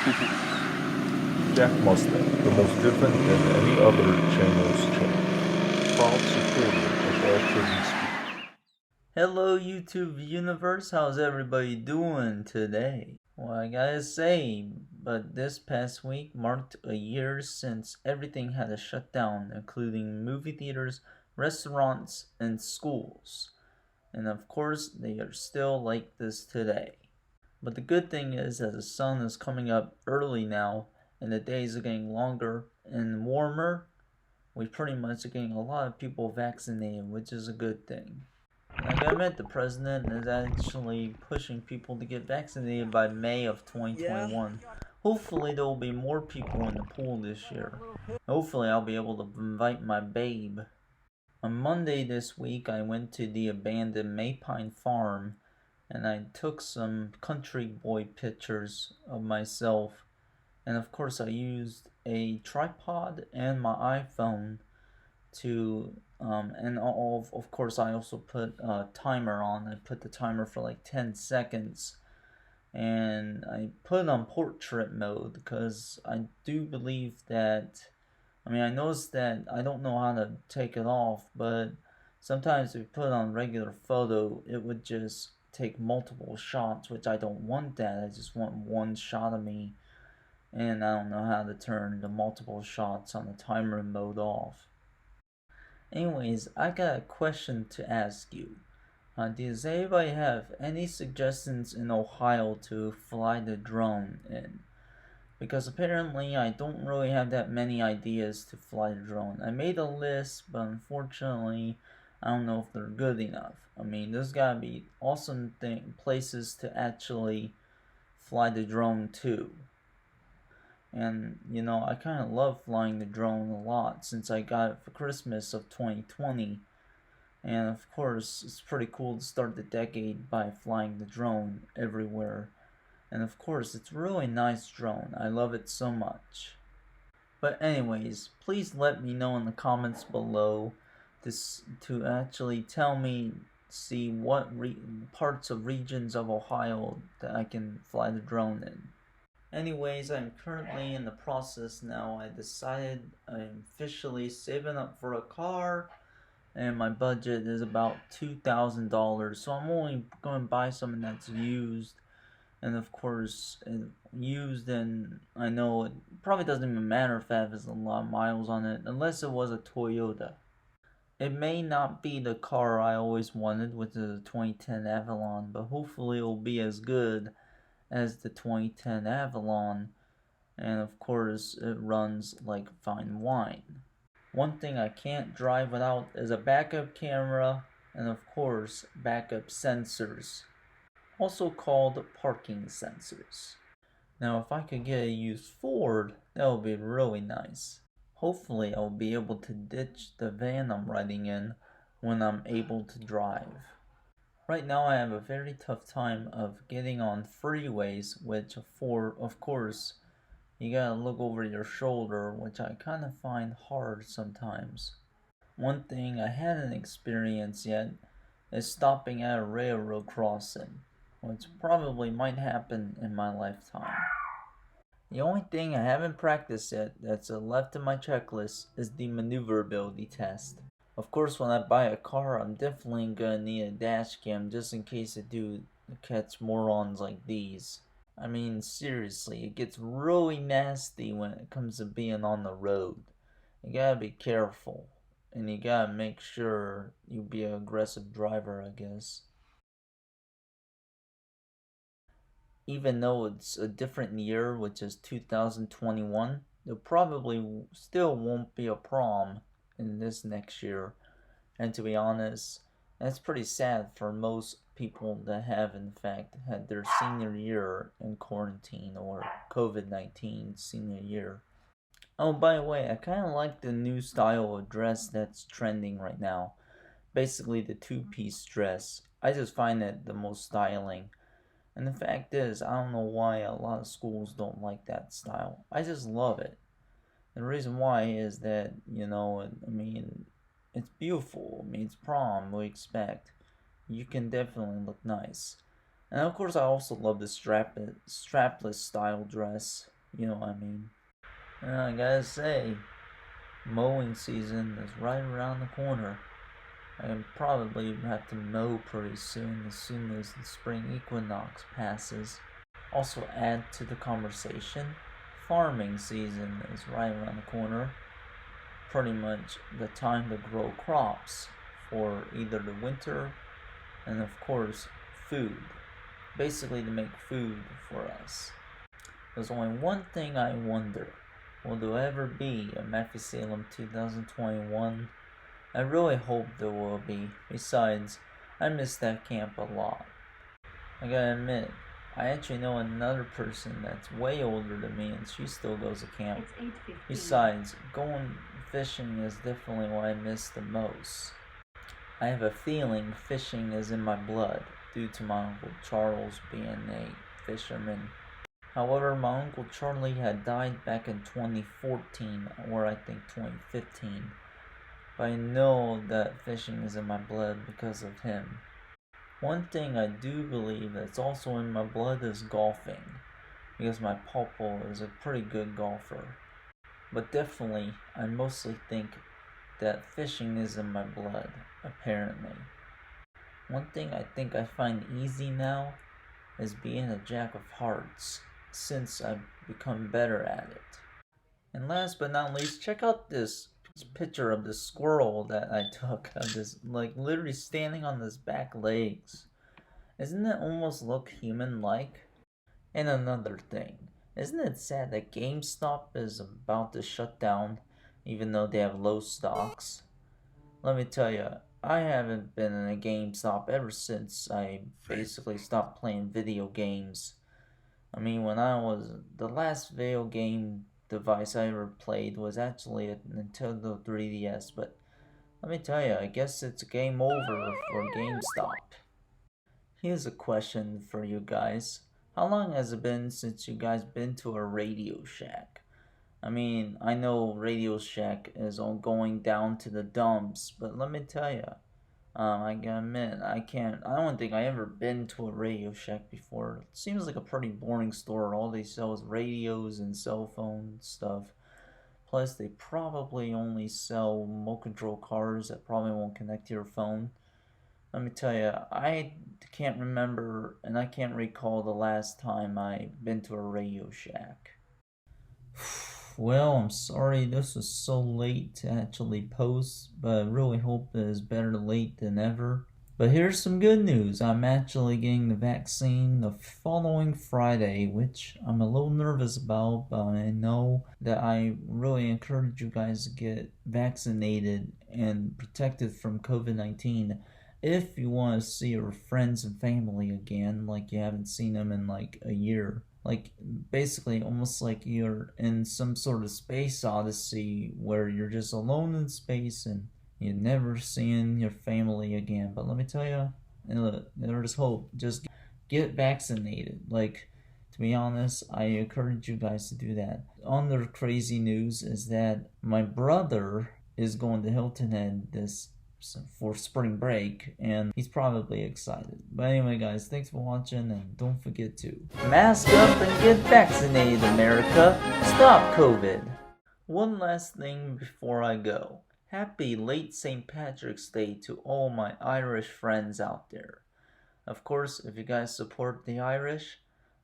Jack Mustang, the most different than any other channel's channel. Proud supporter of all prison speech. Hello YouTube universe, how's everybody doing today? Well, I gotta say, but this past week marked a year since everything had to shut down, including movie theaters, restaurants, and schools. And of course, they are still like this today. But the good thing is that the sun is coming up early now, and the days are getting longer and warmer. We pretty much are getting a lot of people vaccinated, which is a good thing. I gotta admit, the president is actually pushing people to get vaccinated by May of 2021. Hopefully, there will be more people in the pool this year. Hopefully, I'll be able to invite my babe. On Monday this week, I went to the abandoned Maypine farm and I took some country boy pictures of myself. And of course, I used a tripod and my iPhone to and of course I also put a timer on. I put the timer for like 10 seconds and I put it on portrait mode because I do believe that I noticed that I don't know how to take it off, but sometimes if you put it on regular photo it would just take multiple shots, which I don't want that. I just want one shot of me, and I don't know how to turn the multiple shots on the timer mode off. Anyways, I got a question to ask you. Does anybody have any suggestions in Ohio to fly the drone in? Because apparently I don't really have that many ideas to fly the drone. I made a list, but unfortunately I don't know if they're good enough. There's gotta be awesome places to actually fly the drone to. And I kind of love flying the drone a lot since I got it for Christmas of 2020. And of course, it's pretty cool to start the decade by flying the drone everywhere. And of course, it's a really nice drone. I love it so much. But anyways, please let me know in the comments below to actually tell me, see what parts of regions of Ohio that I can fly the drone in. Anyways, I'm currently in the process now. I decided I'm officially saving up for a car, and my budget is about $2,000. So I'm only going to buy something that's used, and of course, used. And I know it probably doesn't even matter if it has a lot of miles on it, unless it was a Toyota. It may not be the car I always wanted, which is a 2010 Avalon, but hopefully it will be as good as the 2010 Avalon, and of course it runs like fine wine. One thing I can't drive without is a backup camera and of course backup sensors, also called parking sensors. Now if I could get a used Ford, that would be really nice. Hopefully I'll be able to ditch the van I'm riding in when I'm able to drive. Right now I have a very tough time of getting on freeways, which of course you gotta look over your shoulder, which I kinda find hard sometimes. One thing I hadn't experienced yet is stopping at a railroad crossing, which probably might happen in my lifetime. The only thing I haven't practiced yet that's left in my checklist is the maneuverability test. Of course, when I buy a car, I'm definitely gonna need a dash cam just in case I do catch morons like these. Seriously, it gets really nasty when it comes to being on the road. You gotta be careful, and you gotta make sure you be an aggressive driver, I guess. Even though it's a different year, which is 2021, there probably still won't be a prom in this next year. And to be honest, that's pretty sad for most people that have, in fact, had their senior year in quarantine or COVID 19 senior year. Oh, by the way, I kind of like the new style of dress that's trending right now. Basically, the two-piece dress. I just find it the most styling. And the fact is, I don't know why a lot of schools don't like that style. I just love it. The reason why is that, it's beautiful. It's prom, we expect. You can definitely look nice. And of course, I also love the strapless style dress. You know what I mean? And I gotta say, mowing season is right around the corner. I can probably have to mow pretty soon as the spring equinox passes. Also add to the conversation, farming season is right around the corner. Pretty much the time to grow crops for either the winter and of course food. Basically to make food for us. There's only one thing I wonder. Will there ever be a Mephisalem 2021? I really hope there will be. Besides, I miss that camp a lot. I gotta admit, I actually know another person that's way older than me and she still goes to camp. Besides, going fishing is definitely what I miss the most. I have a feeling fishing is in my blood due to my Uncle Charles being a fisherman. However, my Uncle Charlie had died back in 2014, or I think 2015. But I know that fishing is in my blood because of him. One thing I do believe that's also in my blood is golfing, because my papa is a pretty good golfer. But definitely, I mostly think that fishing is in my blood, apparently. One thing I think I find easy now is being a jack of hearts, since I've become better at it. And last but not least, check out this picture of this squirrel that I took of this, like, literally standing on his back legs. Isn't it almost look human-like? And another thing, isn't it sad that GameStop is about to shut down even though they have low stocks? Let me tell you, I haven't been in a GameStop ever since I basically stopped playing video games. I mean, the last video game device I ever played was actually a Nintendo 3DS, but let me tell you, I guess it's game over for GameStop. Here's a question for you guys. How long has it been since you guys been to a Radio Shack? I mean, I know Radio Shack is all going down to the dumps, but let me tell you, I gotta admit, I don't think I ever been to a Radio Shack before. It seems like a pretty boring store. All they sell is radios and cell phone stuff. Plus, they probably only sell remote control cars that probably won't connect to your phone. Let me tell you, I can't remember and I can't recall the last time I've been to a Radio Shack. Well, I'm sorry this was so late to actually post, but I really hope it is better late than ever. But here's some good news. I'm actually getting the vaccine the following Friday, which I'm a little nervous about, but I know that I really encourage you guys to get vaccinated and protected from COVID-19 if you want to see your friends and family again, like you haven't seen them in like a year. Like, basically, almost like you're in some sort of space odyssey where you're just alone in space and you're never seeing your family again. But let me tell you, there's hope. Just get vaccinated. Like, to be honest, I encourage you guys to do that. Other crazy news is that my brother is going to Hilton Head for spring break, and he's probably excited. But anyway, guys, thanks for watching, and don't forget to mask up and get vaccinated, America. Stop COVID. One last thing before I go. Happy late St. Patrick's Day to all my Irish friends out there. Of course, if you guys support the Irish,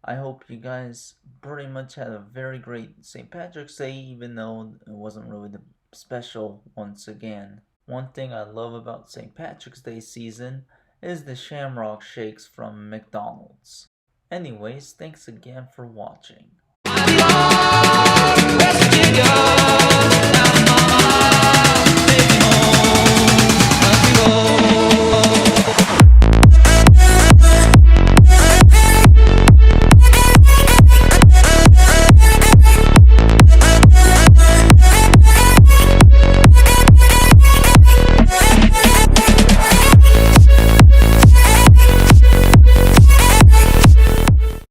I hope you guys pretty much had a very great St. Patrick's Day, even though it wasn't really the special once again. One thing I love about St. Patrick's Day season is the Shamrock Shakes from McDonald's. Anyways, thanks again for watching.